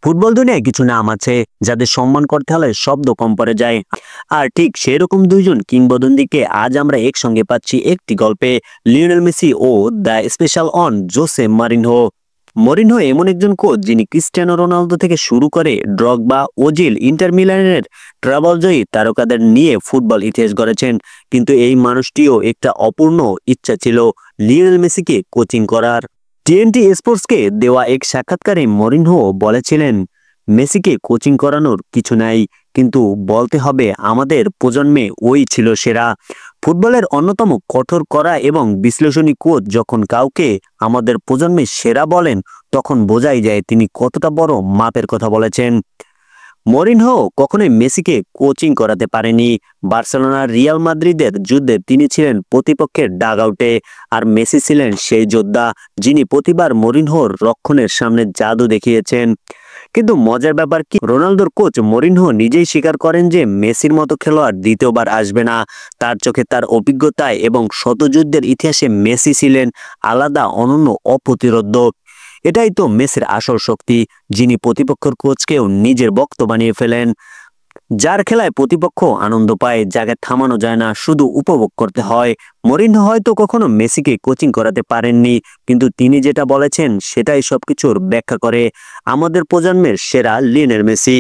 Football দুনিয়ায় কিছু নাম আছে যাদের সম্মান করতে হলে শব্দ কম পড়ে যায়। আর ঠিক সেরকম দুইজন কিংবদন্তিকে আজ আমরা একসঙ্গে পাচ্ছি একটি গল্পে, লিওনেল মেসি ও the special one Jose Mourinho. Mourinho এমন একজন কোচ যিনি ক্রিস্টিয়ানো রোনালদো থেকে শুরু করে ড্রগবা, ওজিল, ইন্টার মিলানের ট্রাবল জয়ী তারকাদের নিয়ে ফুটবল ইতিহাস গড়েছেন। কিন্তু এই মানুষটিও একটা অপূর্ণ ইচ্ছা ছিল, লিওনেল মেসিকে কোচিং করার। টিএনটি স্পোর্টসকে দেওয়া এক সাক্ষাৎকারে মরিনহো বলেছিলেন, মেসিকে কোচিং করানোর কিছু নাই, কিন্তু বলতে হবে আমাদের প্রজন্মে ওই ছিল সেরা। ফুটবলের অন্যতম কঠোর করা এবং বিশ্লেষণী কোচ যখন কাউকে আমাদের প্রজন্মের সেরা বলেন, তখন বোঝাই যায় তিনি কতটা বড় মাপের কথা বলেছেন। মরিনহো কখনোই মেসিকে কোচিং করাতে পারেনি। বার্সেলোনার রিয়াল মাদ্রিদের যুদ্ধে তিনি ছিলেন প্রতিপক্ষের ডাগআউটে, আর মেসি ছিলেন সেই যোদ্ধা যিনি প্রতিবার মরিনহোর রক্ষণের সামনে জাদু দেখিয়েছেন। কিন্তু মজার ব্যাপার কি, রোনালদোর কোচ মরিনহো নিজেই স্বীকার করেন যে মেসির মতো খেলোয়াড় দ্বিতীয়বার আসবে না। তার চোখে, তার অভিজ্ঞতায় এবং শতযুদ্ধের ইতিহাসে মেসি ছিলেন আলাদা, অনন্য, অপ্রতিরোধ্য। এটাই তো মেসির আসল শক্তি, যিনি প্রতিপক্ষের কোচকেও নিজের ভক্ত বানিয়ে ফেলেন। যার খেলায় প্রতিপক্ষ আনন্দ পায়, যাকে থামানো যায় না, শুধু উপভোগ করতে হয়। মরিনহো হয়তো কখনো মেসিকে কোচিং করাতে পারেননি, কিন্তু তিনি যেটা বলেছেন সেটাই সবকিছুর ব্যাখ্যা করে। আমাদের প্রজন্মের সেরা লিওনেল মেসি।